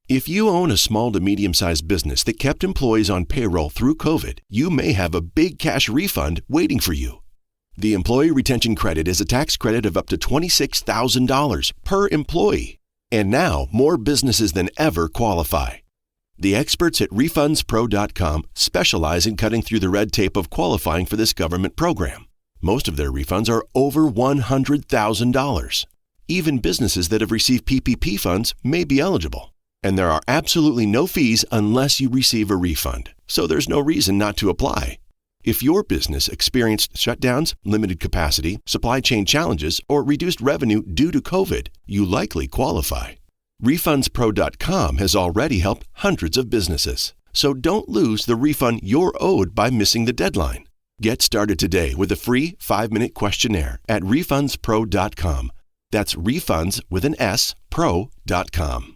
If you own a small to medium-sized business that kept employees on payroll through COVID, you may have a big cash refund waiting for you. The Employee Retention Credit is a tax credit of up to $26,000 per employee. And now, more businesses than ever qualify. The experts at RefundsPro.com specialize in cutting through the red tape of qualifying for this government program. Most of their refunds are over $100,000. Even businesses that have received PPP funds may be eligible. And there are absolutely no fees unless you receive a refund, so there's no reason not to apply. If your business experienced shutdowns, limited capacity, supply chain challenges, or reduced revenue due to COVID, you likely qualify. RefundsPro.com has already helped hundreds of businesses, so don't lose the refund you're owed by missing the deadline. Get started today with a free 5-minute questionnaire at RefundsPro.com. That's refunds with an S, pro.com.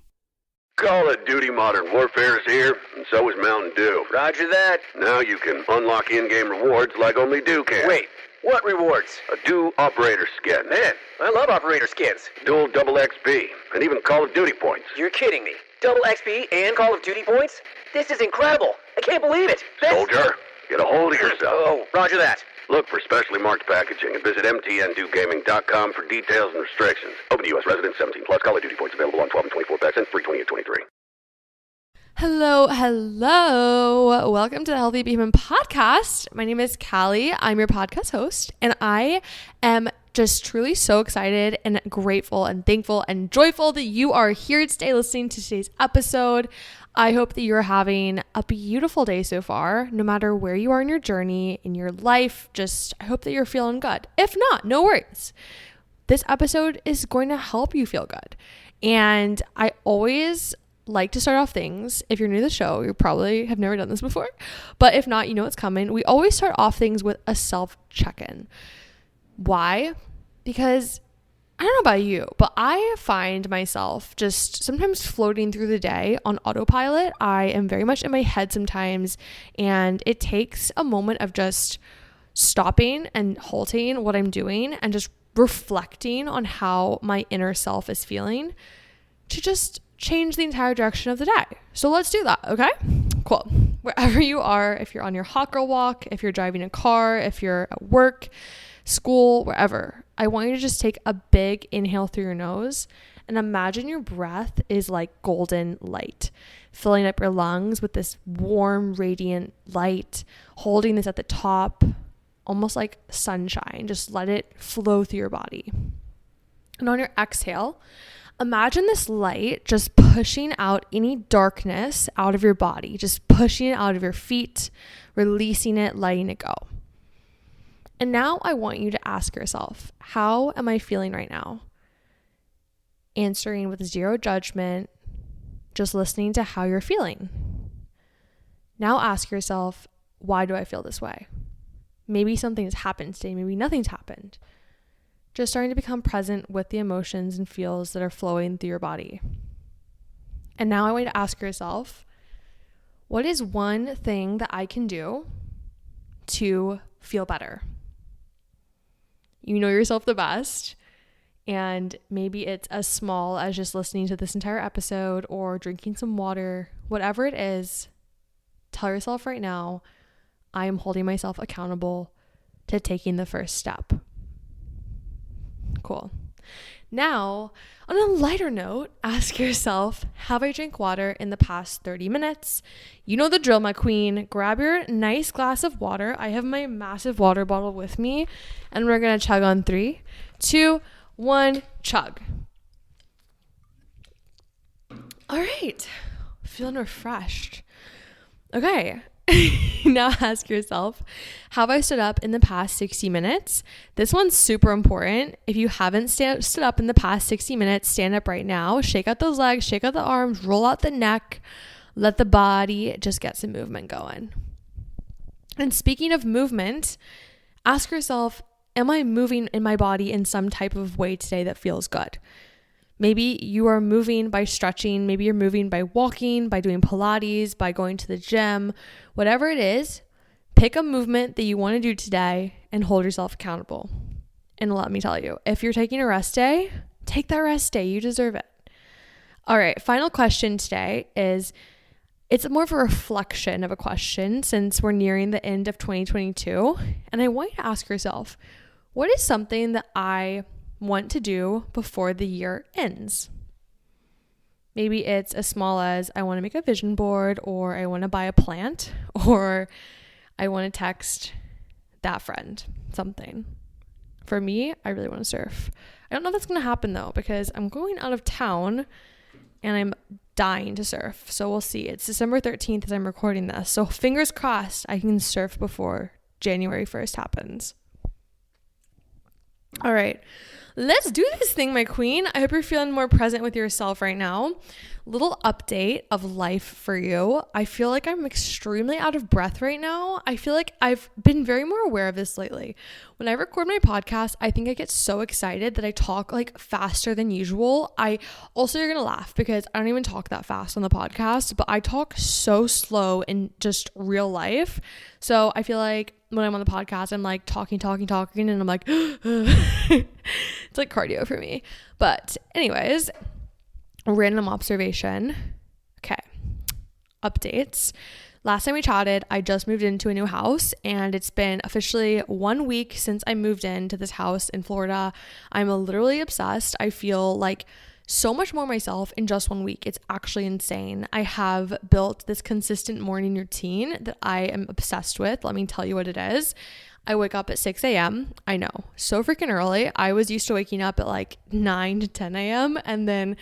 Call of Duty Modern Warfare is here, and so is Mountain Dew. Roger that. Now you can unlock in-game rewards like only Dew can. Wait, what rewards? A Dew Operator Skin. Man, I love Operator Skins. Dual double XP, and even Call of Duty points. You're kidding me. Double XP and Call of Duty points? This is incredible. I can't believe it. Soldier, get a hold of yourself. Oh, roger that. Look for specially marked packaging and visit mtn2gaming.com for details and restrictions. Open to U.S. residents 17 plus. Call of Duty points available on 12 and 24 packs and free 20 and 23. Hello. Welcome to the Healthy Beeman podcast. My name is Callie. I'm your podcast host, and I am just truly so excited and grateful and thankful and joyful that you are here today listening to today's episode. I hope that you're having a beautiful day so far, no matter where you are in your journey, in your life. I hope that you're feeling good. If not, no worries. This episode is going to help you feel good. And I always like to start off things. If you're new to the show, you probably have never done this before. But if not, you know it's coming. We always start off things with a self check-in. Why? Because I don't know about you, but I find myself just sometimes floating through the day on autopilot. I am very much in my head sometimes, and it takes a moment of just stopping and halting what I'm doing and just reflecting on how my inner self is feeling to just change the entire direction of the day. So let's do that, okay? Cool. Wherever you are, if you're on your hot girl walk, if you're driving a car, if you're at work, school, wherever, I want you to just take a big inhale through your nose and imagine your breath is like golden light, filling up your lungs with this warm, radiant light, holding this at the top, almost like sunshine. Just let it flow through your body. And on your exhale, imagine this light just pushing out any darkness out of your body, just pushing it out of your feet, releasing it, letting it go. And now I want you to ask yourself, how am I feeling right now? Answering with zero judgment, just listening to how you're feeling. Now ask yourself, why do I feel this way? Maybe something has happened today, maybe nothing's happened. Just starting to become present with the emotions and feels that are flowing through your body. And now I want you to ask yourself, what is one thing that I can do to feel better? You know yourself the best, and maybe it's as small as just listening to this entire episode or drinking some water, whatever it is. Tell yourself right now, I am holding myself accountable to taking the first step. Cool. Now, on a lighter note, ask yourself, have I drank water in the past 30 minutes? You know the drill, my queen. Grab your nice glass of water. I have my massive water bottle with me, and we're going to chug on 3, 2, 1, chug. All right. Feeling refreshed. Okay. Now ask yourself, have I stood up in the past 60 minutes? This one's super important. If you haven't stood up in the past 60 minutes, stand up right now. Shake out those legs, shake out the arms, roll out the neck. Let the body just get some movement going. And speaking of movement, ask yourself, am I moving in my body in some type of way today that feels good? Maybe you are moving by stretching. Maybe you're moving by walking, by doing Pilates, by going to the gym. Whatever it is, pick a movement that you want to do today and hold yourself accountable. And let me tell you, if you're taking a rest day, take that rest day. You deserve it. All right, final question today is, it's more of a reflection of a question since we're nearing the end of 2022. And I want you to ask yourself, what is something that I want to do before the year ends? Maybe it's as small as I want to make a vision board, or I want to buy a plant, or I want to text that friend something. For me, I really want to surf. I don't know if that's going to happen though, because I'm going out of town and I'm dying to surf. So we'll see. It's December 13th as I'm recording this. So fingers crossed I can surf before January 1st happens. All right, let's do this thing, my queen. I hope you're feeling more present with yourself right now. Little update of life for you. I feel like I'm extremely out of breath right now. I feel like I've been very more aware of this lately. When I record my podcast, I think I get so excited that I talk like faster than usual. You're going to laugh because I don't even talk that fast on the podcast, but I talk so slow in just real life. So I feel like when I'm on the podcast, I'm like talking, and I'm like, it's like cardio for me. But anyways, random observation. Okay. Updates. Last time we chatted, I just moved into a new house and it's been officially 1 week since I moved into this house in Florida. I'm literally obsessed. I feel like so much more myself in just 1 week. It's actually insane. I have built this consistent morning routine that I am obsessed with. Let me tell you what it is. I wake up at 6 a.m. I know, so freaking early. I was used to waking up at like 9 to 10 a.m. and then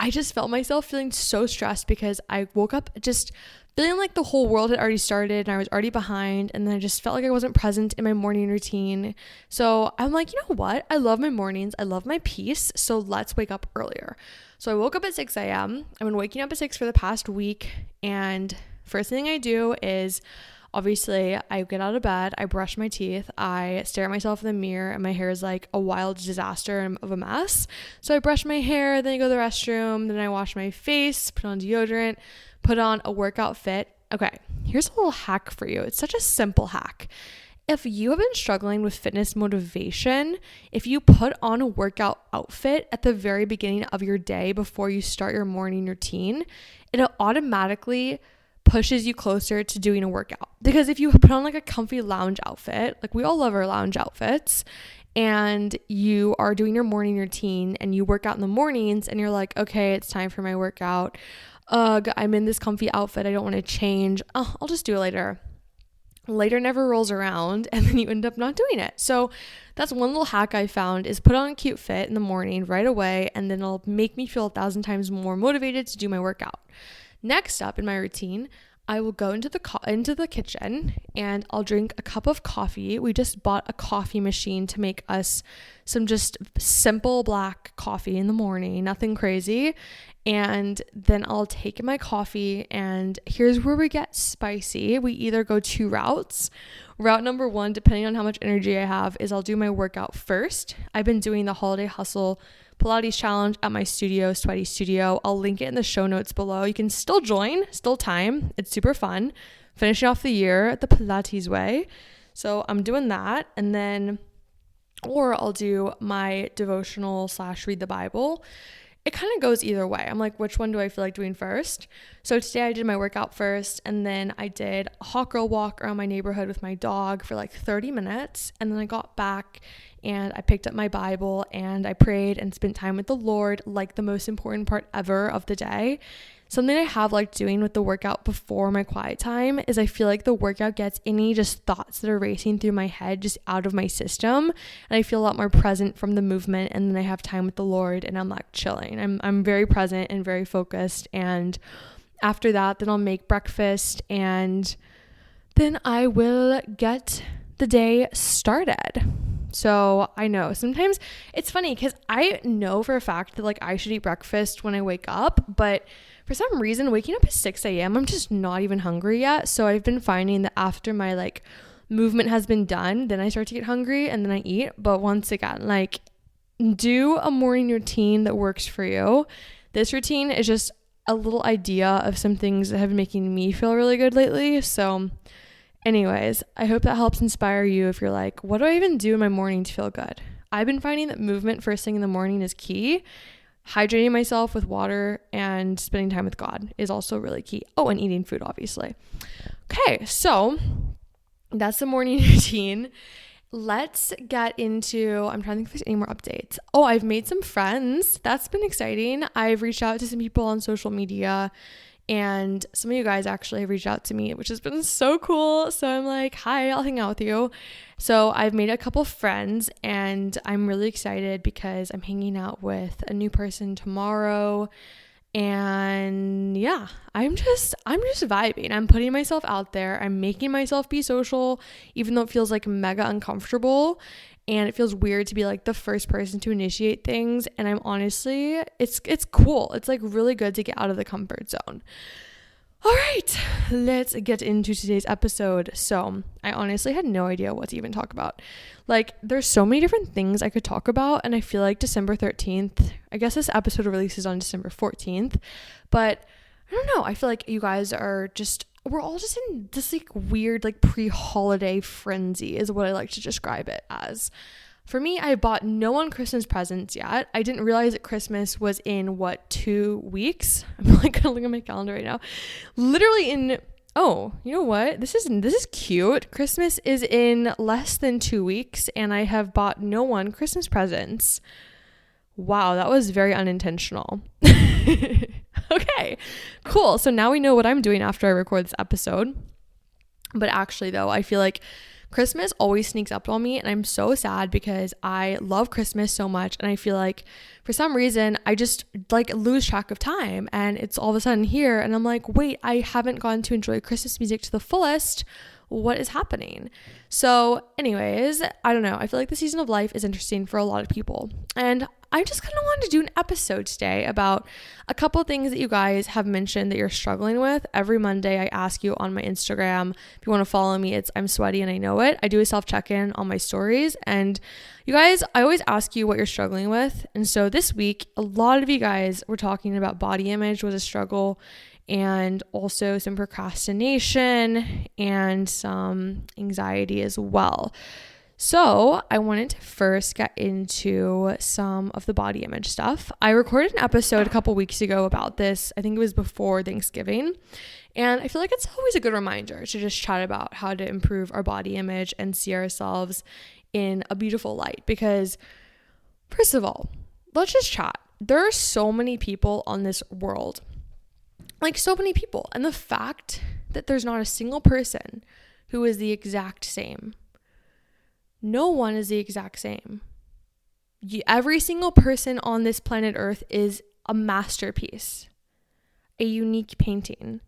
I just felt myself feeling so stressed because I woke up just feeling like the whole world had already started and I was already behind, and then I just felt like I wasn't present in my morning routine. So I'm like, you know what? I love my mornings. I love my peace. So let's wake up earlier. So I woke up at 6 a.m. I've been waking up at 6 for the past week, and first thing I do is obviously I get out of bed, I brush my teeth, I stare at myself in the mirror, and my hair is like a wild disaster of a mess. So I brush my hair, then I go to the restroom, then I wash my face, put on deodorant, put on a workout fit. Okay, here's a little hack for you. It's such a simple hack. If you have been struggling with fitness motivation, if you put on a workout outfit at the very beginning of your day before you start your morning routine, it'll automatically pushes you closer to doing a workout. Because if you put on like a comfy lounge outfit, like we all love our lounge outfits, and you are doing your morning routine and you work out in the mornings and you're like, okay, it's time for my workout. I'm in this comfy outfit. I don't want to change. Oh, I'll just do it later. Later never rolls around, and then you end up not doing it. So that's one little hack I found, is put on a cute fit in the morning right away, and then it'll make me feel 1,000 times more motivated to do my workout. Next up in my routine, I will go into the kitchen and I'll drink a cup of coffee. We just bought a coffee machine to make us some just simple black coffee in the morning, nothing crazy. And then I'll take my coffee, and here's where we get spicy. We either go 2 routes. Route number 1, depending on how much energy I have, is I'll do my workout first. I've been doing the Holiday Hustle Pilates challenge at my studio, Sweaty Studio. I'll link it in the show notes below. You can still join, still time. It's super fun. Finishing off the year the Pilates way. So I'm doing that. And then, or I'll do my devotional / read the Bible. It kind of goes either way. I'm like, which one do I feel like doing first? So today I did my workout first, and then I did a hot girl walk around my neighborhood with my dog for like 30 minutes. And then I got back and I picked up my Bible and I prayed and spent time with the Lord, like the most important part ever of the day. Something I have liked doing with the workout before my quiet time is I feel like the workout gets any just thoughts that are racing through my head just out of my system, and I feel a lot more present from the movement, and then I have time with the Lord and I'm like chilling. I'm very present and very focused, and after that then I'll make breakfast and then I will get the day started. So I know sometimes it's funny because I know for a fact that like I should eat breakfast when I wake up, but for some reason waking up at 6 a.m. I'm just not even hungry yet. So I've been finding that after my like movement has been done, then I start to get hungry and then I eat. But once again, like, do a morning routine that works for you. This routine is just a little idea of some things that have been making me feel really good lately. So anyways, I hope that helps inspire you if you're like, what do I even do in my morning to feel good? I've been finding that movement first thing in the morning is key. hydrating myself with water and spending time with God is also really key. Oh, and eating food, obviously. Okay, so that's the morning routine. Let's get into, I'm trying to think if there's any more updates. Oh, I've made some friends. That's been exciting. I've reached out to some people on social media, and some of you guys actually have reached out to me, which has been so cool. So I'm like, hi, I'll hang out with you. So I've made a couple friends, and I'm really excited because I'm hanging out with a new person tomorrow. And yeah, I'm just vibing. I'm putting myself out there. I'm making myself be social, even though it feels like mega uncomfortable. And it feels weird to be like the first person to initiate things. And I'm honestly, it's cool. It's like really good to get out of the comfort zone. All right, let's get into today's episode. So I honestly had no idea what to even talk about. Like, there's so many different things I could talk about, and I feel like December 13th, I guess this episode releases on December 14th, but I don't know. I feel like you guys are we're all just in this like weird like pre-holiday frenzy is what I like to describe it as. For me, I bought no one Christmas presents yet. I didn't realize that Christmas was in 2 weeks. I'm like gonna look at my calendar right now. Literally in, oh, you know what? This is cute. Christmas is in less than 2 weeks, and I have bought no one Christmas presents. Wow, that was very unintentional. Okay, cool. So now we know what I'm doing after I record this episode. But actually, though, I feel like Christmas always sneaks up on me, and I'm so sad because I love Christmas so much, and I feel like for some reason I just like lose track of time, and it's all of a sudden here, and I'm like, wait, I haven't gotten to enjoy Christmas music to the fullest. What is happening? So anyways, I don't know. I feel like the season of life is interesting for a lot of people, and I just kind of wanted to do an episode today about a couple things that you guys have mentioned that you're struggling with. Every Monday, I ask you on my Instagram. If you want to follow me, it's I'm sweaty and I know it. I do a self-check-in on my stories. And you guys, I always ask you what you're struggling with. And so this week, a lot of you guys were talking about body image was a struggle, and also some procrastination and some anxiety as well. So I wanted to first get into some of the body image stuff. I recorded an episode a couple weeks ago about this. I think it was before Thanksgiving. And I feel like it's always a good reminder to just chat about how to improve our body image and see ourselves in a beautiful light. Because first of all, let's just chat. There are so many people on this world. Like so many people. And the fact that there's not a single person who is the exact same. No one is the exact same. Every single person on this planet Earth is a masterpiece, a unique painting.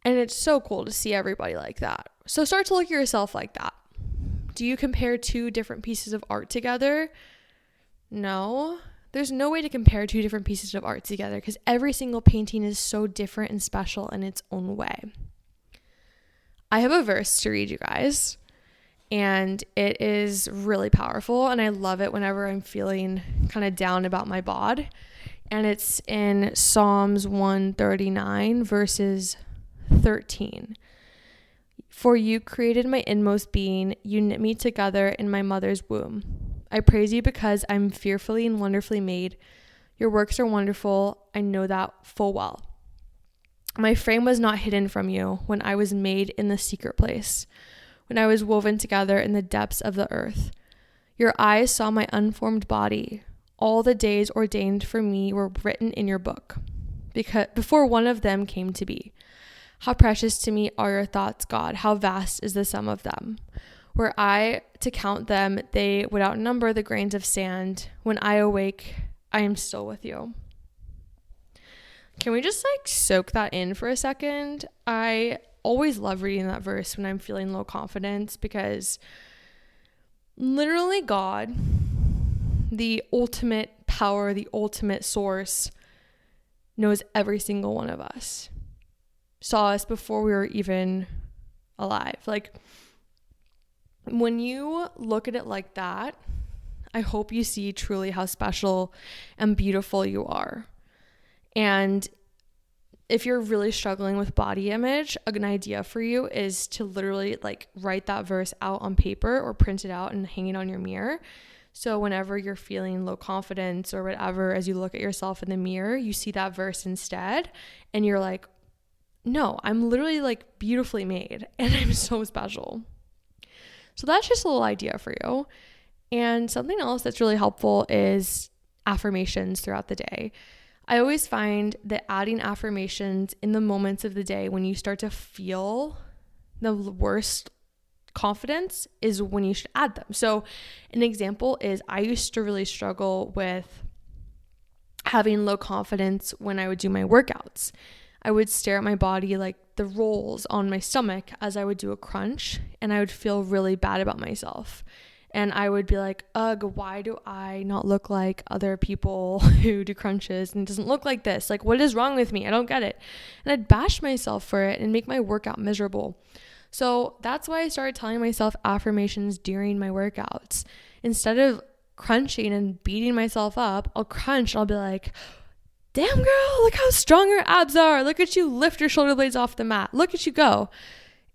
And it's so cool to see everybody like that. So start to look at yourself like that. Do you compare two different pieces of art together? No. There's no way to compare two different pieces of art together because every single painting is so different and special in its own way. I have a verse to read you guys. And it is really powerful, and I love it whenever I'm feeling kind of down about my bod. And it's in Psalms 139 verses 13. For you created my inmost being, you knit me together in my mother's womb. I praise you because I'm fearfully and wonderfully made. Your works are wonderful, I know that full well. My frame was not hidden from you when I was made in the secret place, when I was woven together in the depths of the earth. Your eyes saw my unformed body. All the days ordained for me were written in your book, before one of them came to be. How precious to me are your thoughts, God. How vast is the sum of them. Were I to count them, they would outnumber the grains of sand. When I awake, I am still with you. Can we just soak that in for a second? I always love reading that verse when I'm feeling low confidence because literally God, the ultimate power, the ultimate source, knows every single one of us. Saw us before we were even alive. When you look at it like that, I hope you see truly how special and beautiful you are. And if you're really struggling with body image, an idea for you is to literally write that verse out on paper or print it out and hang it on your mirror So whenever you're feeling low confidence or whatever, as you look at yourself in the mirror, you see that verse instead, and you're like, no, I'm literally like beautifully made and I'm so special. So that's just a little idea for you. And something else that's really helpful is affirmations throughout the day. I always find that adding affirmations in the moments of the day when you start to feel the worst confidence is when you should add them. So an example is I used to really struggle with having low confidence when I would do my workouts. I would stare at my body, like the rolls on my stomach as I would do a crunch, and I would feel really bad about myself. And I would be like, ugh, why do I not look like other people who do crunches and it doesn't look like this? Like, what is wrong with me? I don't get it. And I'd bash myself for it and make my workout miserable. So that's why I started telling myself affirmations during my workouts. Instead of crunching and beating myself up, I'll crunch and I'll be like, damn girl, look how strong your abs are. Look at you lift your shoulder blades off the mat. Look at you go.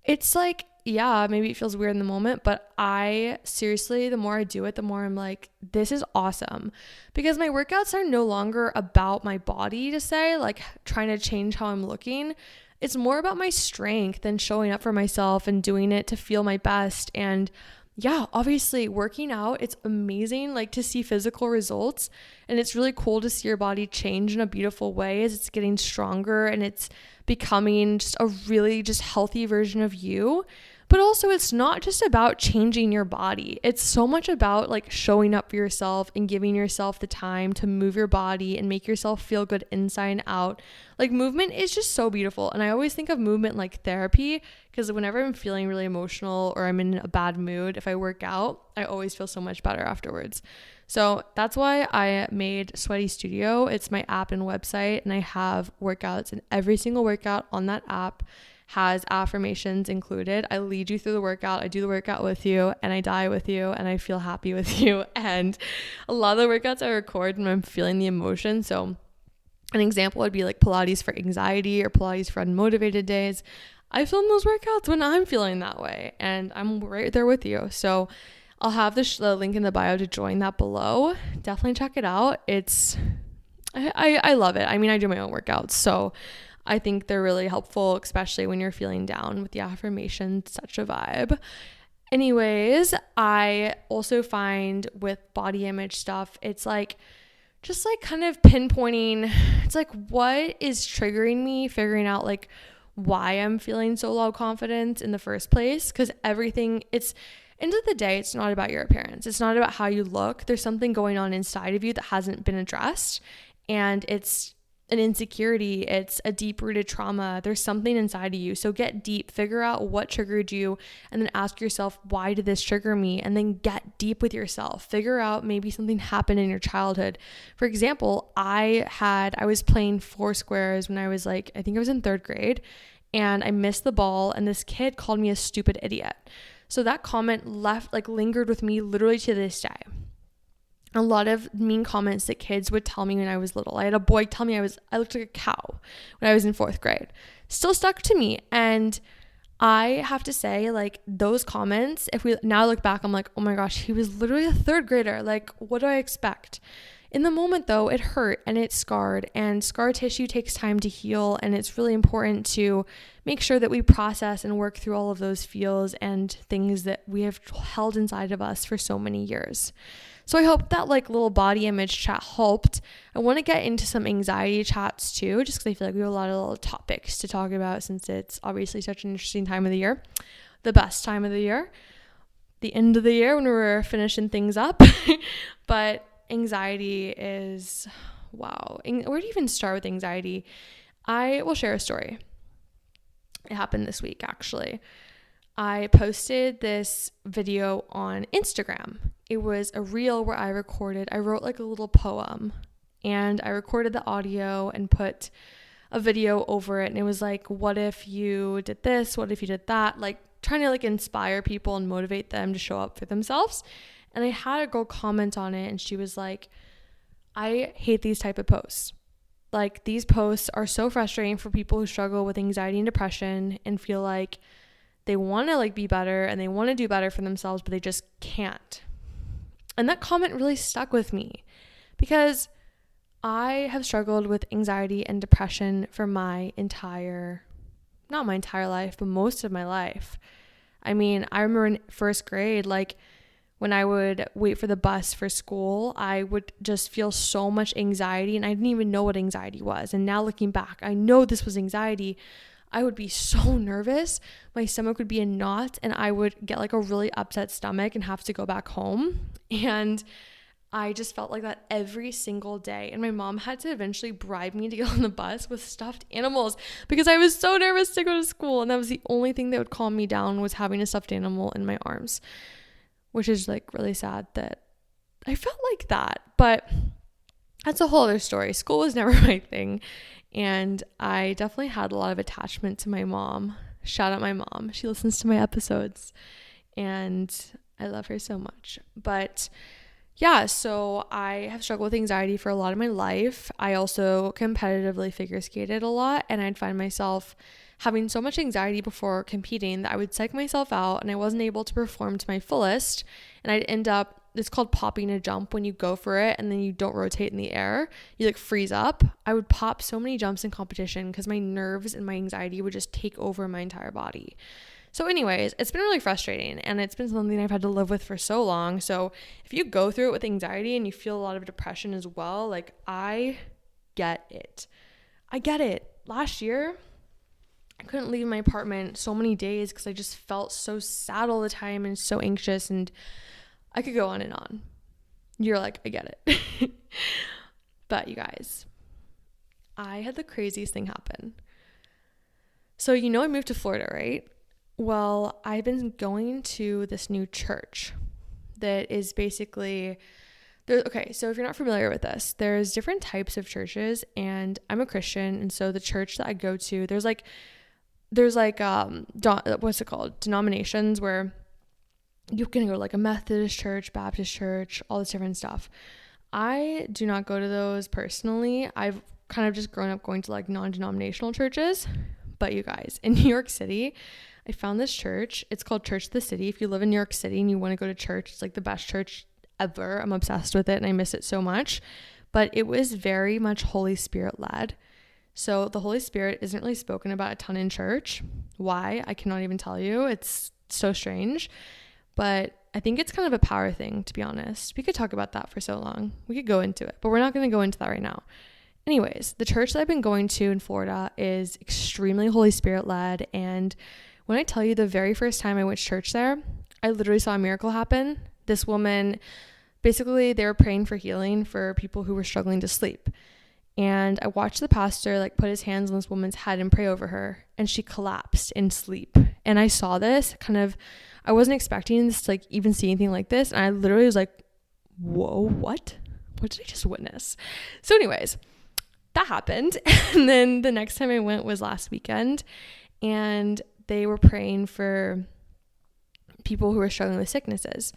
It's like, yeah, maybe it feels weird in the moment, but I seriously, the more I do it, the more I'm like, this is awesome. Because my workouts are no longer about my body to say, like trying to change how I'm looking. It's more about my strength and showing up for myself and doing it to feel my best. And yeah, obviously working out, it's amazing like to see physical results, and it's really cool to see your body change in a beautiful way as it's getting stronger and it's becoming just a really just healthy version of you. But also it's not just about changing your body. It's so much about like showing up for yourself and giving yourself the time to move your body and make yourself feel good inside and out. Like movement is just so beautiful. And I always think of movement like therapy, because whenever I'm feeling really emotional or I'm in a bad mood, if I work out, I always feel so much better afterwards. So that's why I made Sweaty Studio. It's my app and website, and I have workouts, and every single workout on that app has affirmations included. I lead you through the workout. I do the workout with you, and I die with you, and I feel happy with you. And a lot of the workouts I record when I'm feeling the emotion. So an example would be like Pilates for anxiety or Pilates for unmotivated days. I film those workouts when I'm feeling that way, and I'm right there with you. So I'll have the link in the bio to join that below. Definitely check it out. I love it. I mean, I do my own workouts, so I think they're really helpful, especially when you're feeling down with the affirmations. Such a vibe. Anyways, I also find with body image stuff, it's like just like kind of pinpointing, it's like what is triggering me, figuring out like why I'm feeling so low confidence in the first place. Because everything, it's end of the day, it's not about your appearance. It's not about how you look. There's something going on inside of you that hasn't been addressed, and it's an insecurity, it's a deep-rooted trauma. There's something inside of you. So get deep, figure out what triggered you, and then ask yourself, why did this trigger me? And then get deep with yourself. Figure out maybe something happened in your childhood. For example, I was playing four squares when I was like, I think I was in 3rd grade, and I missed the ball, and this kid called me a stupid idiot. So that comment lingered with me literally to this day. A lot of mean comments that kids would tell me when I was little. I had a boy tell me I looked like a cow when I was in 4th grade. Still stuck to me. And I have to say, like, those comments, if we now look back, I'm like, oh my gosh, he was literally a 3rd grader. Like, what do I expect? In the moment though, it hurt and it scarred, and scar tissue takes time to heal. And it's really important to make sure that we process and work through all of those feels and things that we have held inside of us for so many years. So I hope that like little body image chat helped. I want to get into some anxiety chats too, just because I feel like we have a lot of little topics to talk about, since it's obviously such an interesting time of the year, the best time of the year, the end of the year when we're finishing things up. But anxiety is, wow. Where do you even start with anxiety? I will share a story. It happened this week, actually. I posted this video on Instagram. It was a reel where I wrote like a little poem, and I recorded the audio and put a video over it. And it was like, what if you did this? What if you did that? Like trying to like inspire people and motivate them to show up for themselves. And I had a girl comment on it, and she was like, I hate these type of posts. Like, these posts are so frustrating for people who struggle with anxiety and depression and feel like they want to like be better and they want to do better for themselves, but they just can't. And that comment really stuck with me because I have struggled with anxiety and depression for not my entire life, but most of my life. I mean, I remember in first grade, like when I would wait for the bus for school, I would just feel so much anxiety and I didn't even know what anxiety was. And now looking back, I know this was anxiety. I would be so nervous. My stomach would be in knots and I would get like a really upset stomach and have to go back home. And I just felt like that every single day. And my mom had to eventually bribe me to get on the bus with stuffed animals because I was so nervous to go to school. And that was the only thing that would calm me down, was having a stuffed animal in my arms, which is like really sad that I felt like that. But that's a whole other story. School was never my thing. And I definitely had a lot of attachment to my mom. Shout out my mom. She listens to my episodes and I love her so much. But yeah, so I have struggled with anxiety for a lot of my life. I also competitively figure skated a lot, and I'd find myself having so much anxiety before competing that I would psych myself out and I wasn't able to perform to my fullest. And I'd end up, it's called popping a jump, when you go for it and then you don't rotate in the air, you like freeze up. I would pop so many jumps in competition because my nerves and my anxiety would just take over my entire body. So anyways, it's been really frustrating and it's been something I've had to live with for so long. So if you go through it with anxiety and you feel a lot of depression as well, like I get it. Last year, I couldn't leave my apartment so many days because I just felt so sad all the time and so anxious, and I could go on and on. You're like, I get it. But you guys, I had the craziest thing happen. So I moved to Florida, right? Well, I've been going to this new church that is basically okay, so if you're not familiar with this, there's different types of churches, and I'm a Christian, and so the church that I go to, there's like what's it called? Denominations, where you can go to like a Methodist church, Baptist church, all this different stuff. I do not go to those personally. I've kind of just grown up going to like non-denominational churches. But you guys, in New York City, I found this church. It's called Church of the City. If you live in New York City and you want to go to church, it's like the best church ever. I'm obsessed with it and I miss it so much. But it was very much Holy Spirit led. So the Holy Spirit isn't really spoken about a ton in church. Why? I cannot even tell you. It's so strange. But I think it's kind of a power thing, to be honest. We could talk about that for so long. We could go into it, but we're not going to go into that right now. Anyways, the church that I've been going to in Florida is extremely Holy Spirit led. And when I tell you, the very first time I went to church there, I literally saw a miracle happen. This woman, basically they were praying for healing for people who were struggling to sleep. And I watched the pastor like put his hands on this woman's head and pray over her, and she collapsed in sleep. And I saw this I wasn't expecting this to like even see anything like this. And I literally was like, whoa, what did I just witness? So anyways, that happened. And then the next time I went was last weekend, and they were praying for people who were struggling with sicknesses,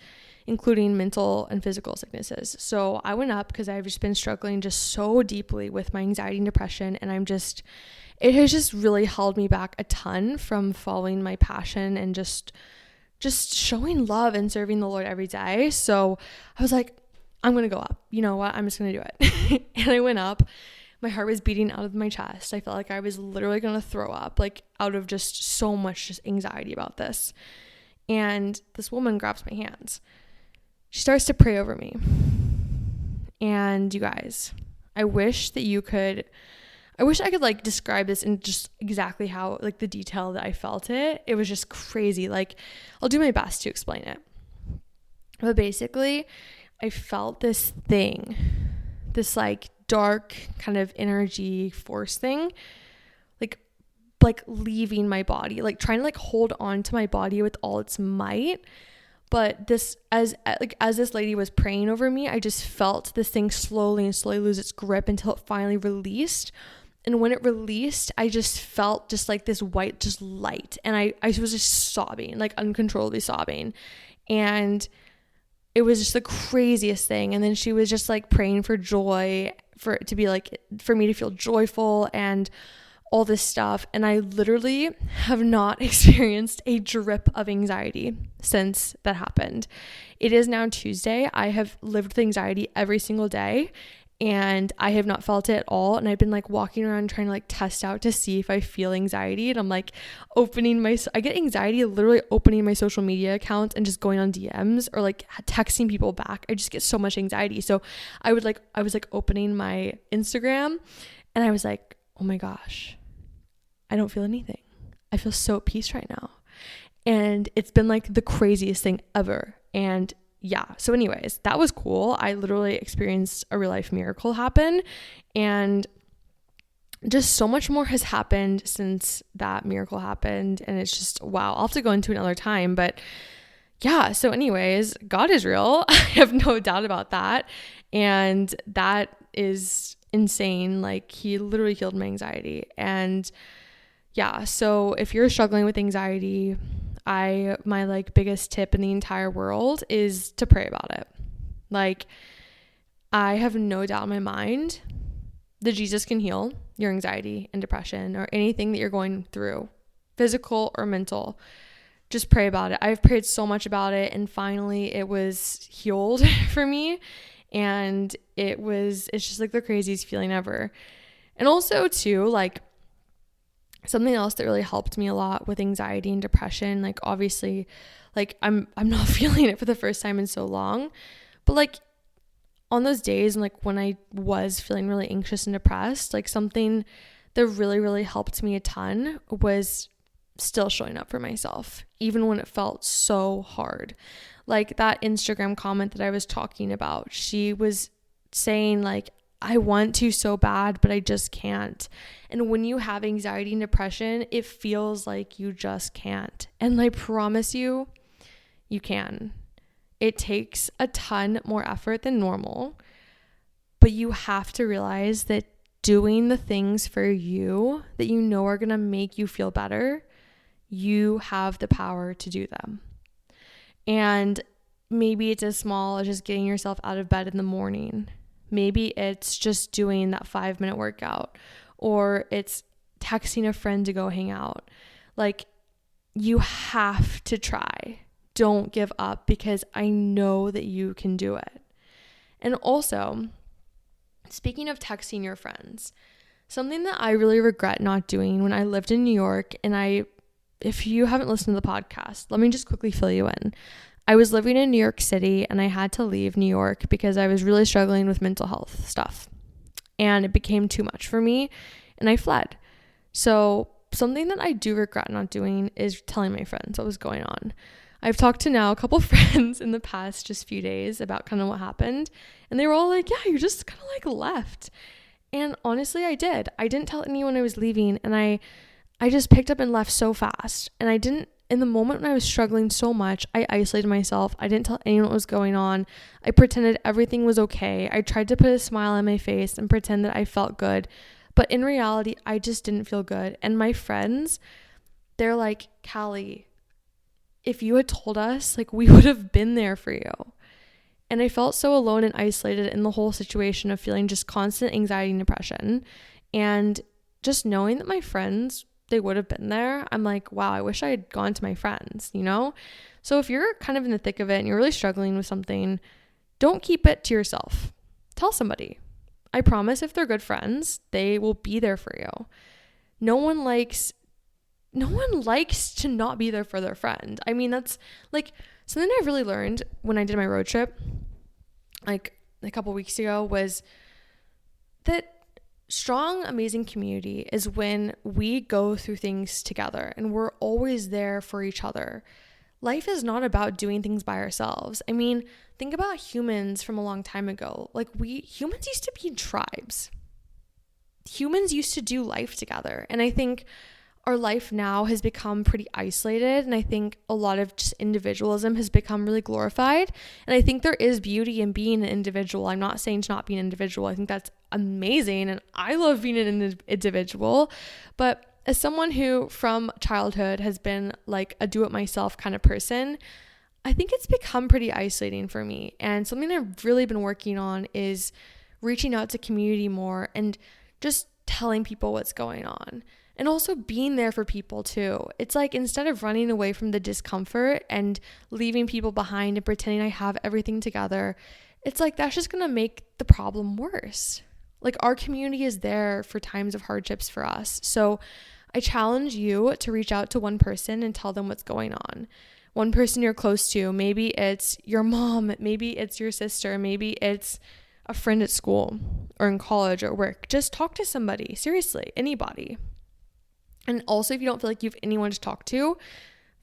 including mental and physical sicknesses. So I went up because I've just been struggling just so deeply with my anxiety and depression. And it has just really held me back a ton from following my passion and just showing love and serving the Lord every day. So I was like, I'm going to go up. You know what? I'm just going to do it. And I went up. My heart was beating out of my chest. I felt like I was literally going to throw up, like out of just so much just anxiety about this. And this woman grabs my hands. She starts to pray over me. And you guys, I wish I could like describe this in just exactly how, like the detail that I felt it. It was just crazy. Like, I'll do my best to explain it. But basically, I felt this thing, this like dark kind of energy force thing, like leaving my body, like trying to like hold on to my body with all its might. But this, as this lady was praying over me, I just felt this thing slowly lose its grip until it finally released. And when it released, I just felt just like this white, just light. And I was just sobbing, like uncontrollably sobbing. And it was just the craziest thing. And then she was just like praying for joy, for me to feel joyful. And all this stuff. And I literally have not experienced a drip of anxiety since that happened. It is now Tuesday. I have lived with anxiety every single day and I have not felt it at all. And I've been like walking around trying to like test out to see if I feel anxiety. And I'm like I get anxiety literally opening my social media accounts and just going on DMs or like texting people back. I just get so much anxiety. So I was like opening my Instagram and I was like, oh my gosh, I don't feel anything. I feel so at peace right now. And it's been like the craziest thing ever. And yeah, so anyways, that was cool. I literally experienced a real life miracle happen, and just so much more has happened since that miracle happened. And it's just, wow, I'll have to go into another time. But yeah, so anyways, God is real. I have no doubt about that. And that is insane. Like, he literally healed my anxiety. And yeah, so if you're struggling with anxiety, my like biggest tip in the entire world is to pray about it. Like, I have no doubt in my mind that Jesus can heal your anxiety and depression or anything that you're going through, physical or mental. Just pray about it. I've prayed so much about it, and finally it was healed for me. And it's just like the craziest feeling ever. And also too, like, something else that really helped me a lot with anxiety and depression, like obviously, like I'm not feeling it for the first time in so long, but like on those days and like when I was feeling really anxious and depressed, like something that really, really helped me a ton was still showing up for myself, even when it felt so hard. Like that Instagram comment that I was talking about, she was saying like, I want to so bad, but I just can't. And when you have anxiety and depression, it feels like you just can't. And I promise you, you can. It takes a ton more effort than normal, but you have to realize that doing the things for you that you know are going to make you feel better, you have the power to do them. And maybe it's as small as just getting yourself out of bed in the morning. Maybe it's just doing that 5-minute workout, or it's texting a friend to go hang out. Like, you have to try. Don't give up, because I know that you can do it. And also, speaking of texting your friends, something that I really regret not doing when I lived in New York, and if you haven't listened to the podcast, let me just quickly fill you in. I was living in New York City and I had to leave New York because I was really struggling with mental health stuff, and it became too much for me and I fled. So something that I do regret not doing is telling my friends what was going on. I've talked to now a couple friends in the past just few days about kind of what happened, and they were all like, yeah, you just kind of like left. And honestly, I didn't tell anyone I was leaving, and I just picked up and left so fast. And in the moment when I was struggling so much, I isolated myself. I didn't tell anyone what was going on. I pretended everything was okay. I tried to put a smile on my face and pretend that I felt good. But in reality, I just didn't feel good. And my friends, they're like, Callie, if you had told us, like, we would have been there for you. And I felt so alone and isolated in the whole situation of feeling just constant anxiety and depression. And just knowing that my friends, they would have been there, I'm like, wow, I wish I had gone to my friends, you know? So if you're kind of in the thick of it and you're really struggling with something, don't keep it to yourself. Tell somebody. I promise if they're good friends, they will be there for you. No one likes to not be there for their friend. I mean, that's like something I've really learned when I did my road trip, like a couple weeks ago, was that strong, amazing community is when we go through things together and we're always there for each other. Life is not about doing things by ourselves. I mean, think about humans from a long time ago. Like, humans used to be in tribes. Humans used to do life together. And I think our life now has become pretty isolated, and I think a lot of just individualism has become really glorified. And I think there is beauty in being an individual. I'm not saying to not be an individual. I think that's amazing, and I love being an individual. But as someone who from childhood has been like a do-it-myself kind of person, I think it's become pretty isolating for me. And something I've really been working on is reaching out to community more and just telling people what's going on. And also being there for people too. It's like instead of running away from the discomfort and leaving people behind and pretending I have everything together, it's like that's just going to make the problem worse. Like our community is there for times of hardships for us. So I challenge you to reach out to one person and tell them what's going on. One person you're close to. Maybe it's your mom. Maybe it's your sister. Maybe it's a friend at school or in college or work. Just talk to somebody. Seriously, anybody. And also, if you don't feel like you have anyone to talk to,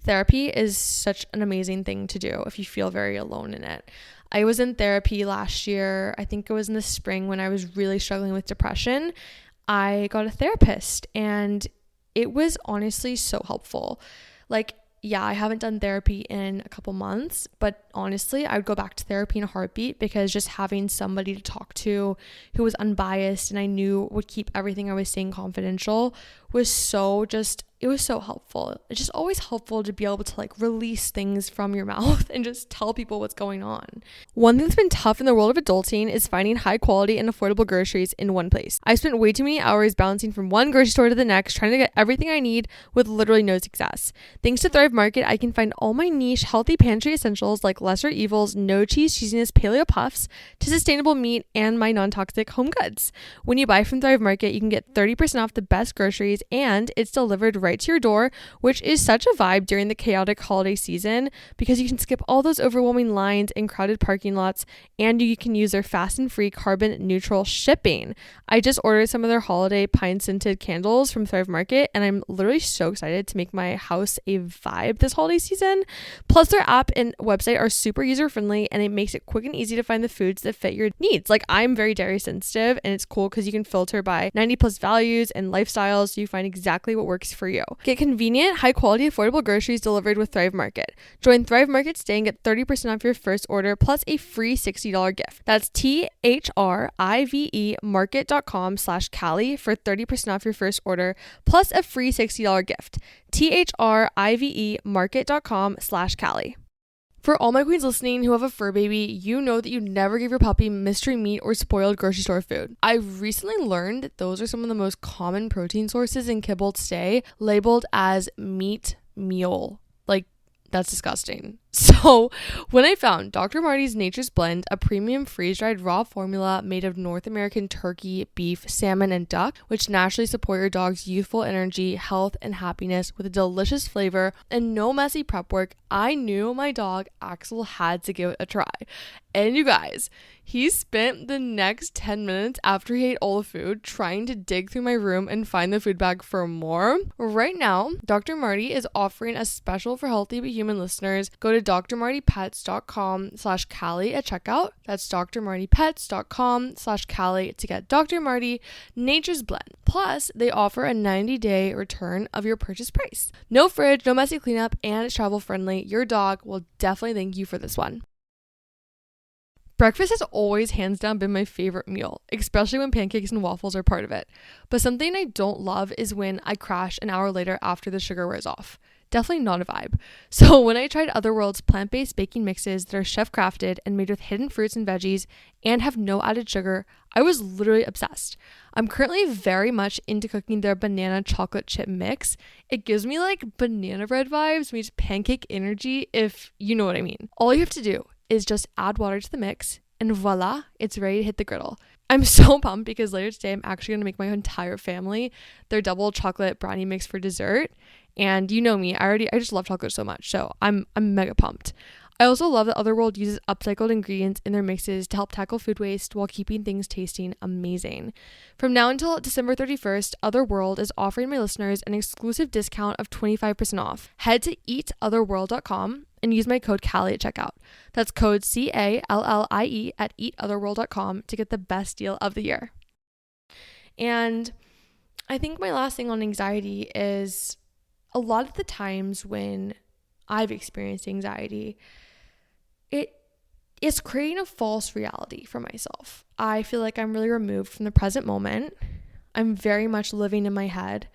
therapy is such an amazing thing to do if you feel very alone in it. I was in therapy last year. I think it was in the spring when I was really struggling with depression. I got a therapist and it was honestly so helpful. Like, yeah, I haven't done therapy in a couple months, but honestly, I would go back to therapy in a heartbeat because just having somebody to talk to who was unbiased and I knew would keep everything I was saying confidential was it was so helpful. It's just always helpful to be able to like release things from your mouth and just tell people what's going on. One thing that's been tough in the world of adulting is finding high quality and affordable groceries in one place. I spent way too many hours bouncing from one grocery store to the next, trying to get everything I need with literally no success. Thanks to Thrive Market, I can find all my niche healthy pantry essentials like lesser evils, no cheese cheesiness paleo puffs, to sustainable meat and my non-toxic home goods. When you buy from Thrive Market, you can get 30% off the best groceries and it's delivered right to your door, which is such a vibe during the chaotic holiday season because you can skip all those overwhelming lines and crowded parking lots and you can use their fast and free carbon neutral shipping. I just ordered some of their holiday pine scented candles from Thrive Market and I'm literally so excited to make my house a vibe this holiday season. Plus their app and website are super user friendly and it makes it quick and easy to find the foods that fit your needs. Like I'm very dairy sensitive and it's cool because you can filter by 90 plus values and lifestyles so you find exactly what works for you. Get convenient, high quality, affordable groceries delivered with Thrive Market. Join Thrive Market today and get 30% off your first order plus a free $60 gift. That's THRIVE market.com/Callie for 30% off your first order plus a free $60 gift. THRIVE market.com/Callie. For all my queens listening who have a fur baby, you know that you never give your puppy mystery meat or spoiled grocery store food. I recently learned that those are some of the most common protein sources in kibble today, labeled as meat meal. Like, that's disgusting. So when I found Dr. Marty's Nature's Blend, a premium freeze-dried raw formula made of North American turkey, beef, salmon, and duck, which naturally support your dog's youthful energy, health, and happiness with a delicious flavor and no messy prep work, I knew my dog Axel had to give it a try. And you guys, he spent the next 10 minutes after he ate all the food trying to dig through my room and find the food bag for more. Right now, Dr. Marty is offering a special for Healthy But Human listeners. Go to drmartypets.com/Callie at checkout. That's drmartypets.com/Callie to get Dr. Marty Nature's Blend. Plus, they offer a 90-day return of your purchase price. No fridge, no messy cleanup, and it's travel friendly. Your dog will definitely thank you for this one. Breakfast has always hands down been my favorite meal, especially when pancakes and waffles are part of it. But something I don't love is when I crash an hour later after the sugar wears off. Definitely not a vibe. So when I tried Otherworld's plant-based baking mixes that are chef-crafted and made with hidden fruits and veggies and have no added sugar, I was literally obsessed. I'm currently very much into cooking their banana chocolate chip mix. It gives me like banana bread vibes meets pancake energy, if you know what I mean. All you have to do is just add water to the mix and voila, it's ready to hit the griddle. I'm so pumped because later today I'm actually going to make my entire family their double chocolate brownie mix for dessert. And you know me, I just love chocolate so much, so I'm mega pumped. I also love that Otherworld uses upcycled ingredients in their mixes to help tackle food waste while keeping things tasting amazing. From now until December 31st, Otherworld is offering my listeners an exclusive discount of 25% off. Head to eatotherworld.com and use my code Callie at checkout. That's code CALLIE at eatotherworld.com to get the best deal of the year. And I think my last thing on anxiety is a lot of the times when I've experienced anxiety, it's creating a false reality for myself. I feel like I'm really removed from the present moment. I'm very much living in my head.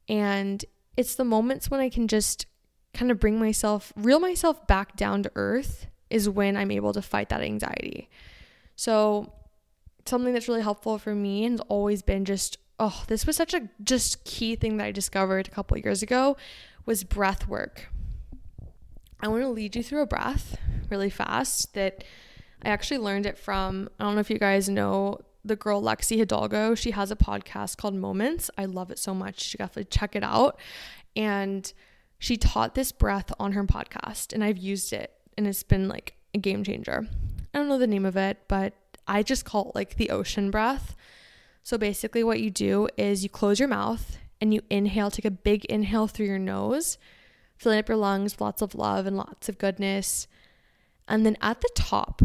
And it's the moments when I can just kind of reel myself back down to earth is when I'm able to fight that anxiety. So something that's really helpful for me and has always been just this was such a just key thing that I discovered a couple of years ago, was breath work. I want to lead you through a breath really fast that I actually learned it from, I don't know if you guys know the girl Lexi Hidalgo. She has a podcast called Moments. I love it so much. You should definitely check it out. And she taught this breath on her podcast, and I've used it, and it's been like a game changer. I don't know the name of it, but I just call it like the ocean breath. So basically what you do is you close your mouth and you inhale, take a big inhale through your nose, filling up your lungs with lots of love and lots of goodness. And then at the top,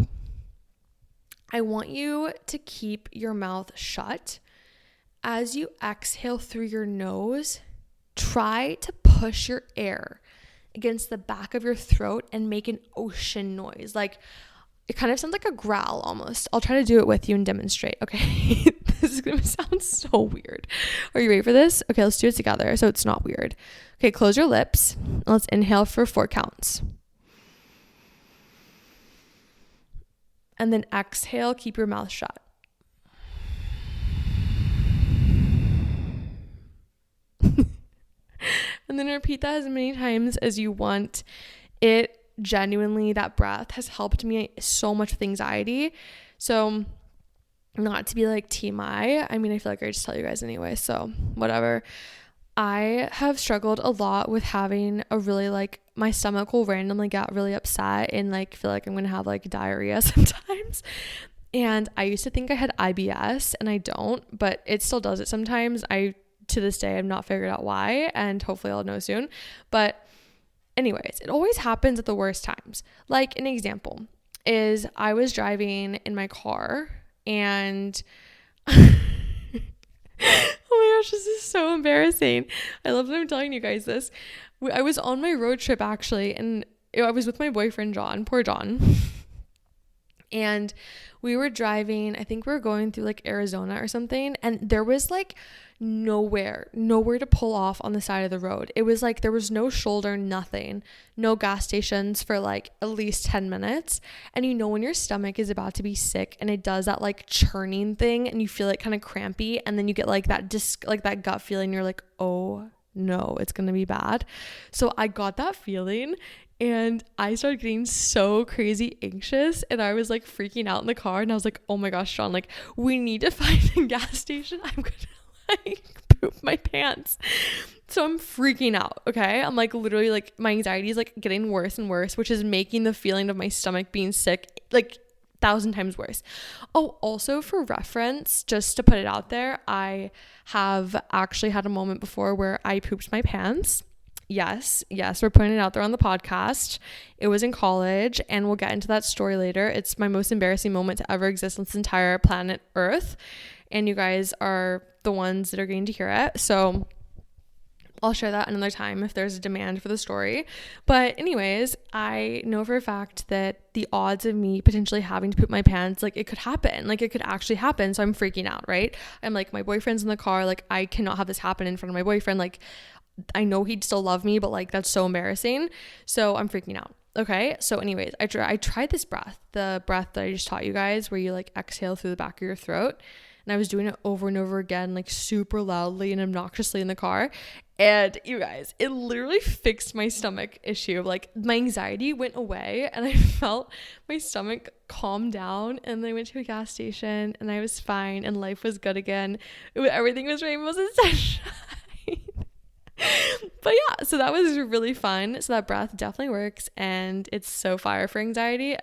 I want you to keep your mouth shut. As you exhale through your nose, try to push your air against the back of your throat and make an ocean noise. Like, it kind of sounds like a growl almost. I'll try to do it with you and demonstrate, okay? This is going to sound so weird. Are you ready for this? Okay, let's do it together so it's not weird. Okay, close your lips. Let's inhale for 4 counts. And then exhale, keep your mouth shut. And then repeat that as many times as you want. It genuinely, that breath has helped me so much with anxiety. So not to be like TMI, I mean, I feel like I just tell you guys anyway, so whatever. I have struggled a lot with having a really like, my stomach will randomly get really upset and like feel like I'm gonna have like diarrhea sometimes. And I used to think I had IBS, and I don't, but it still does it sometimes. To this day, I've not figured out why, and hopefully I'll know soon. But anyways, it always happens at the worst times. Like an example is I was driving in my car and oh my gosh, this is so embarrassing. I love that I'm telling you guys this. I was on my road trip actually, and I was with my boyfriend John, poor John. And we were driving, I think we were going through like Arizona or something, and there was like nowhere to pull off on the side of the road. It was like there was no shoulder, nothing, no gas stations for like at least 10 minutes. And you know when your stomach is about to be sick and it does that like churning thing and you feel it kind of crampy, and then you get like that that gut feeling, you're like, oh no, it's gonna be bad. So I got that feeling and I started getting so crazy anxious, and I was like freaking out in the car, and I was like, oh my gosh, Sean, like we need to find a gas station. I'm gonna like poop my pants. So I'm freaking out. Okay. I'm like literally like my anxiety is like getting worse and worse, which is making the feeling of my stomach being sick like 1,000 times worse. Oh, also for reference, just to put it out there, I have actually had a moment before where I pooped my pants. Yes, we're putting it out there on the podcast. It was in college, and we'll get into that story later. It's my most embarrassing moment to ever exist on this entire planet Earth, and you guys are the ones that are going to hear it. So I'll share that another time if there's a demand for the story. But anyways, I know for a fact that the odds of me potentially having to poop my pants, like it could happen, like it could actually happen. So I'm freaking out, right? I'm like, my boyfriend's in the car, like I cannot have this happen in front of my boyfriend. Like I know he'd still love me, but like that's so embarrassing. So I'm freaking out. Okay. So anyways, I tried this breath, the breath that I just taught you guys, where you like exhale through the back of your throat. And I was doing it over and over again, like super loudly and obnoxiously in the car. And you guys, it literally fixed my stomach issue. Like my anxiety went away and I felt my stomach calm down. And then I went to a gas station and I was fine and life was good again. Everything was rainbows and sunshine. But yeah, so that was really fun. So that breath definitely works, and it's so fire for anxiety.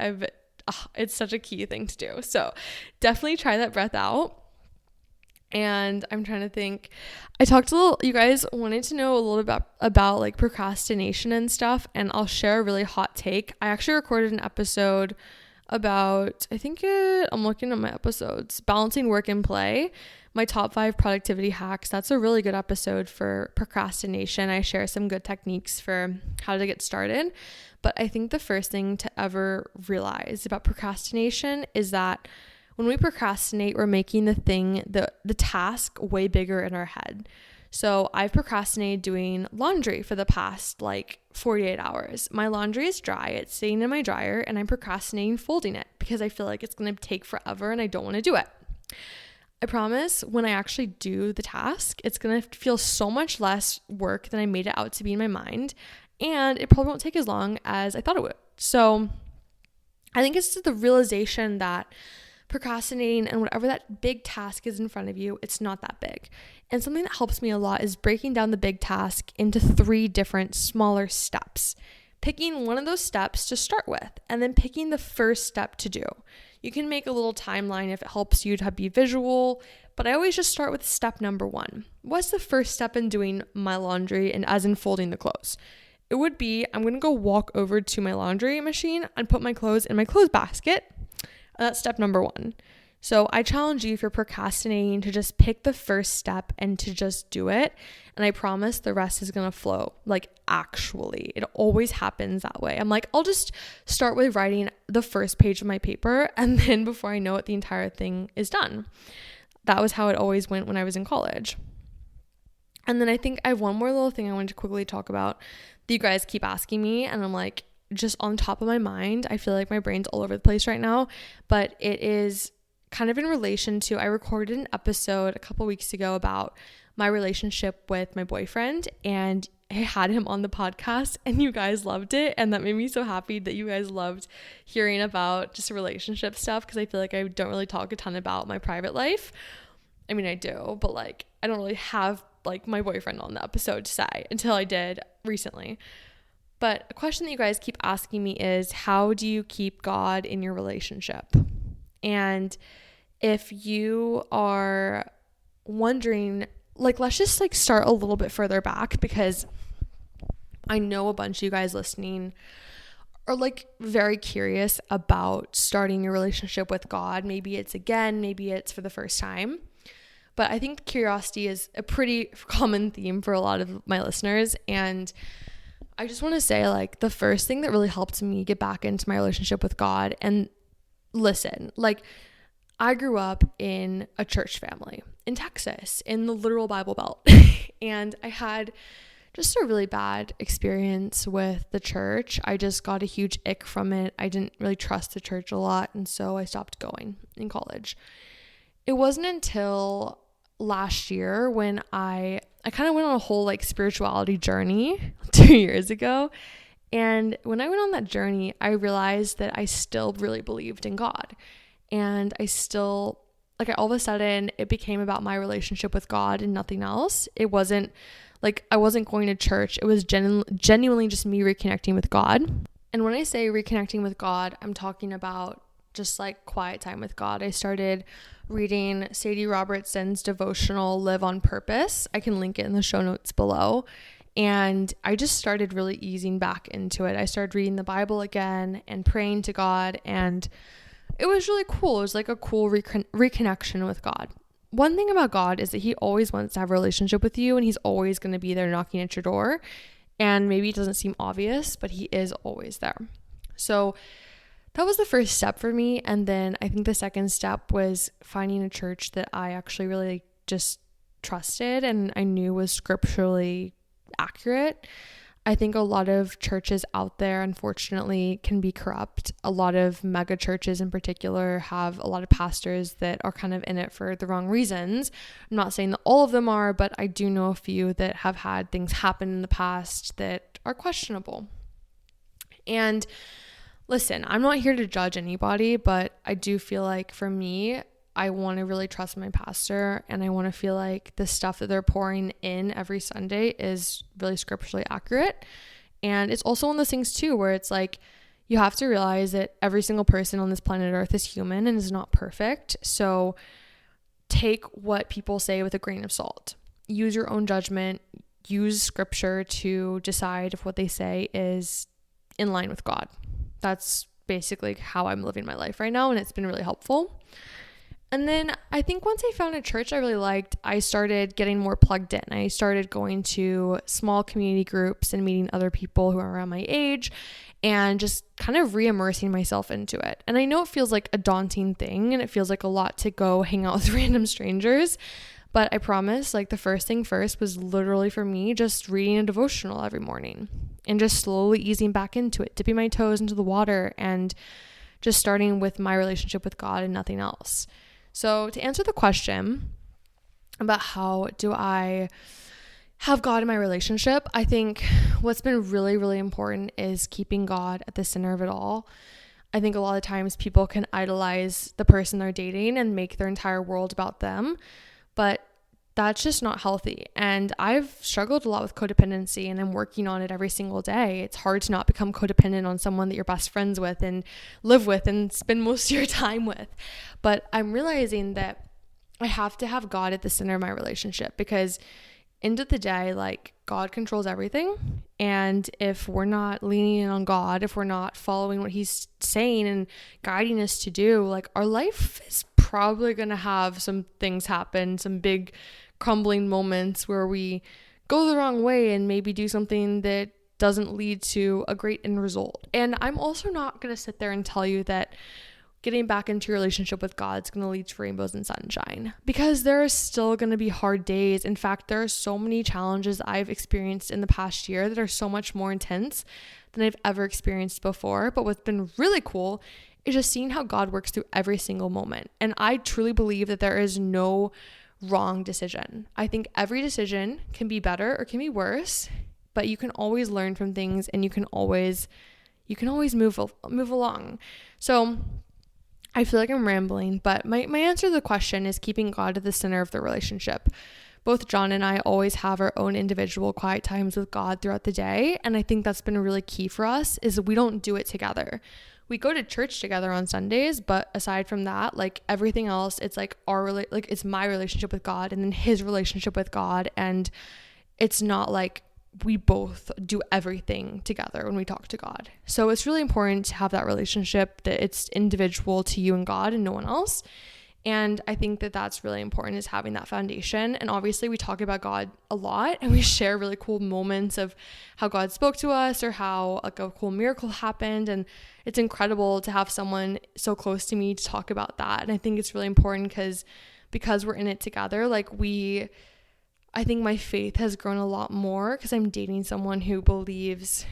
It's such a key thing to do. So definitely try that breath out. And I'm trying to think, you guys wanted to know a little bit about like procrastination and stuff, and I'll share a really hot take. I actually recorded an episode about, I'm looking at my episodes, balancing work and play, my top 5 productivity hacks. That's a really good episode for procrastination. I share some good techniques for how to get started. But I think the first thing to ever realize about procrastination is that when we procrastinate, we're making the task way bigger in our head. So I've procrastinated doing laundry for the past like 48 hours. My laundry is dry. It's sitting in my dryer, and I'm procrastinating folding it because I feel like it's going to take forever and I don't want to do it. I promise when I actually do the task, it's going to feel so much less work than I made it out to be in my mind. And it probably won't take as long as I thought it would. So I think it's just the realization that procrastinating and whatever that big task is in front of you, it's not that big. And something that helps me a lot is breaking down the big task into 3 different smaller steps. Picking one of those steps to start with, and then picking the first step to do. You can make a little timeline if it helps you to be visual, but I always just start with step number 1. What's the first step in doing my laundry, and as in folding the clothes? It would be, I'm going to go walk over to my laundry machine and put my clothes in my clothes basket. That's step number 1. So I challenge you, if you're procrastinating, to just pick the first step and to just do it. And I promise the rest is going to flow. Like, actually, it always happens that way. I'm like, I'll just start with writing the first page of my paper. And then before I know it, the entire thing is done. That was how it always went when I was in college. And then I think I have one more little thing I wanted to quickly talk about that you guys keep asking me. And I'm like, just on top of my mind. I feel like my brain's all over the place right now. But it is kind of in relation to, I recorded an episode a couple weeks ago about my relationship with my boyfriend, and I had him on the podcast and you guys loved it. And that made me so happy that you guys loved hearing about just relationship stuff, because I feel like I don't really talk a ton about my private life. I mean, I do, but like, I don't really have like my boyfriend on the episode to say until I did recently. But a question that you guys keep asking me is, how do you keep God in your relationship? And if you are wondering, like, let's just like start a little bit further back, because I know a bunch of you guys listening are like very curious about starting your relationship with God. Maybe it's again, maybe it's for the first time. But I think curiosity is a pretty common theme for a lot of my listeners. And I just want to say, like, the first thing that really helped me get back into my relationship with God, and listen, like, I grew up in a church family in Texas, in the literal Bible Belt. And I had just a really bad experience with the church. I just got a huge ick from it. I didn't really trust the church a lot. And so I stopped going in college. It wasn't until last year when I kind of went on a whole like spirituality journey 2 years ago. And when I went on that journey, I realized that I still really believed in God. And I still, like, all of a sudden, it became about my relationship with God and nothing else. It wasn't, like, I wasn't going to church. It was genuinely just me reconnecting with God. And when I say reconnecting with God, I'm talking about just, like, quiet time with God. I started reading Sadie Robertson's devotional, Live on Purpose. I can link it in the show notes below. And I just started really easing back into it. I started reading the Bible again and praying to God, and it was really cool. It was like a cool reconnection with God. One thing about God is that he always wants to have a relationship with you, and he's always going to be there knocking at your door. And maybe it doesn't seem obvious, but he is always there. So that was the first step for me. And then I think the second step was finding a church that I actually really just trusted and I knew was scripturally accurate. I think a lot of churches out there, unfortunately, can be corrupt. A lot of mega churches in particular have a lot of pastors that are kind of in it for the wrong reasons. I'm not saying that all of them are, but I do know a few that have had things happen in the past that are questionable. And listen, I'm not here to judge anybody, but I do feel like for me, I want to really trust my pastor, and I want to feel like the stuff that they're pouring in every Sunday is really scripturally accurate. And it's also one of those things too, where it's like, you have to realize that every single person on this planet Earth is human and is not perfect. So take what people say with a grain of salt. Use your own judgment. Use scripture to decide if what they say is in line with God. That's basically how I'm living my life right now, and it's been really helpful. And then I think once I found a church I really liked, I started getting more plugged in. I started going to small community groups and meeting other people who are around my age and just kind of re-immersing myself into it. And I know it feels like a daunting thing and it feels like a lot to go hang out with random strangers, but I promise, like, the first thing first was literally for me just reading a devotional every morning and just slowly easing back into it, dipping my toes into the water and just starting with my relationship with God and nothing else. So to answer the question about how do I have God in my relationship, I think what's been really, really important is keeping God at the center of it all. I think a lot of times people can idolize the person they're dating and make their entire world about them, but that's just not healthy. And I've struggled a lot with codependency, and I'm working on it every single day. It's hard to not become codependent on someone that you're best friends with and live with and spend most of your time with. But I'm realizing that I have to have God at the center of my relationship, because end of the day, like, God controls everything. And if we're not leaning in on God, if we're not following what he's saying and guiding us to do, like, our life is probably going to have some things happen, some big crumbling moments where we go the wrong way and maybe do something that doesn't lead to a great end result. And I'm also not going to sit there and tell you that getting back into your relationship with God is going to lead to rainbows and sunshine, because there are still going to be hard days. In fact, there are so many challenges I've experienced in the past year that are so much more intense than I've ever experienced before. But what's been really cool is just seeing how God works through every single moment. And I truly believe that there is no wrong decision. I think every decision can be better or can be worse, but you can always learn from things, and you can always move along. So I feel like I'm rambling, but my answer to the question is keeping God at the center of the relationship. Both John and I always have our own individual quiet times with God throughout the day. And I think that's been really key for us, is we don't do it together. We go to church together on Sundays, but aside from that, like, everything else, it's like it's my relationship with God and then his relationship with God. And it's not like we both do everything together when we talk to God. So it's really important to have that relationship, that it's individual to you and God and no one else. And I think that that's really important, is having that foundation. And obviously we talk about God a lot, and we share really cool moments of how God spoke to us or how, like, a cool miracle happened. And it's incredible to have someone so close to me to talk about that. And I think it's really important because we're in it together. Like, I think my faith has grown a lot more because I'm dating someone who believes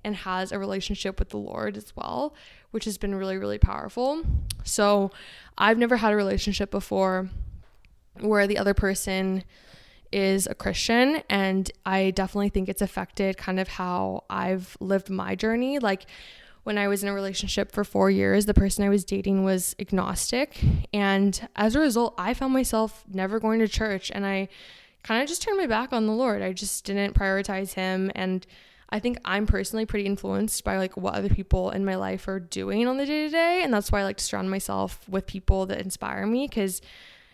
and has a relationship with the Lord as well, which has been really, really powerful. So I've never had a relationship before where the other person is a Christian, and I definitely think it's affected kind of how I've lived my journey. Like, when I was in a relationship for 4 years, the person I was dating was agnostic, and as a result, I found myself never going to church, and I kind of just turned my back on the Lord. I just didn't prioritize him. And I think I'm personally pretty influenced by, like, what other people in my life are doing on the day-to-day. And that's why I like to surround myself with people that inspire me, because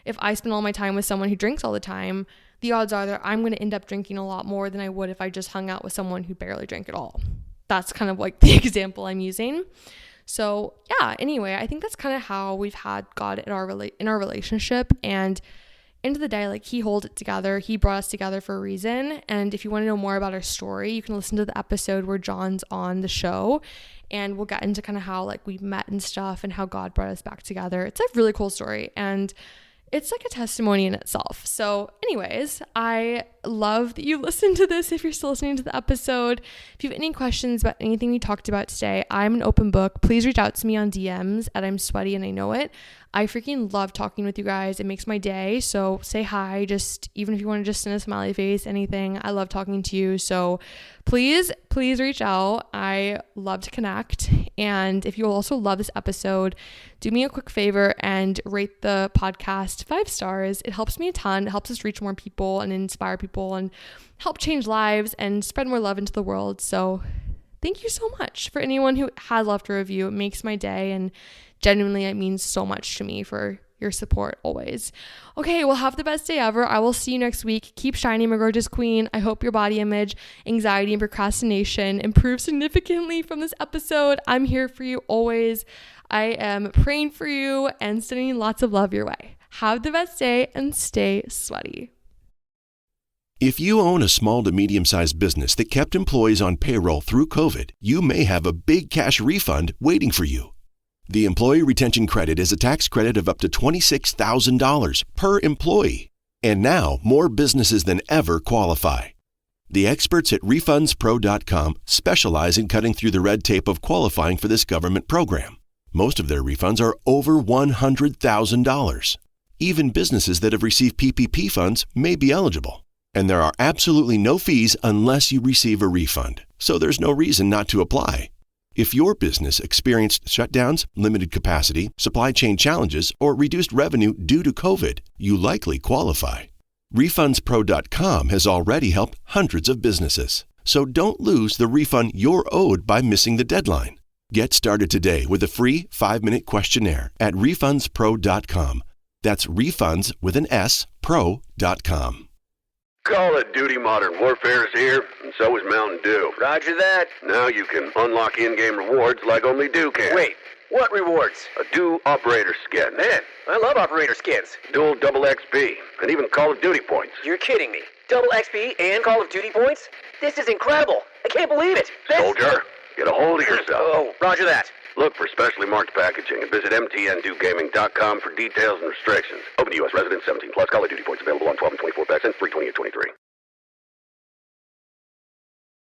if I spend all my time with someone who drinks all the time, the odds are that I'm going to end up drinking a lot more than I would if I just hung out with someone who barely drank at all. That's kind of like the example I'm using. So yeah, anyway, I think that's kind of how we've had God in our relationship. And end of the day, like, he holds it together. He brought us together for a reason. And if you want to know more about our story, you can listen to the episode where John's on the show, and we'll get into kind of how, like, we met and stuff and how God brought us back together. It's a really cool story, and it's like a testimony in itself. So anyways, I love that you listened to this. If you're still listening to the episode, if you have any questions about anything we talked about today, I'm an open book. Please reach out to me on DMs at I'm Sweaty and I Know It. I freaking love talking with you guys. It makes my day. So say hi, just even if you want to just send a smiley face, anything. I love talking to you. So please reach out. I love to connect. And if you also love this episode, do me a quick favor and rate the podcast 5 stars. It helps me a ton. It helps us reach more people and inspire people and help change lives and spread more love into the world. So thank you so much for anyone who has left a review. It makes my day, and genuinely, it means so much to me for your support always. Okay, well, have the best day ever. I will see you next week. Keep shining, my gorgeous queen. I hope your body image, anxiety, and procrastination improve significantly from this episode. I'm here for you always. I am praying for you and sending lots of love your way. Have the best day and stay sweaty. If you own a small to medium-sized business that kept employees on payroll through COVID, you may have a big cash refund waiting for you. The Employee Retention Credit is a tax credit of up to $26,000 per employee. And now, more businesses than ever qualify. The experts at RefundsPro.com specialize in cutting through the red tape of qualifying for this government program. Most of their refunds are over $100,000. Even businesses that have received PPP funds may be eligible. And there are absolutely no fees unless you receive a refund. So there's no reason not to apply. If your business experienced shutdowns, limited capacity, supply chain challenges, or reduced revenue due to COVID, you likely qualify. RefundsPro.com has already helped hundreds of businesses. So don't lose the refund you're owed by missing the deadline. Get started today with a free 5-minute questionnaire at RefundsPro.com. That's refunds with an S, pro.com. Call of Duty Modern Warfare is here, and so is Mountain Dew. Roger that. Now you can unlock in-game rewards like only Dew can. Wait, what rewards? A Dew Operator Skin. Man, I love operator skins. Dual double XP, and even Call of Duty points. You're kidding me. Double XP and Call of Duty points? This is incredible. I can't believe it. Soldier, get a hold of yourself. Oh, roger that. Look for specially marked packaging and visit mtn2gaming.com for details and restrictions. Open to U.S. residents 17 plus. Call of Duty points available on 12 and 24 packs and free 20 and 23.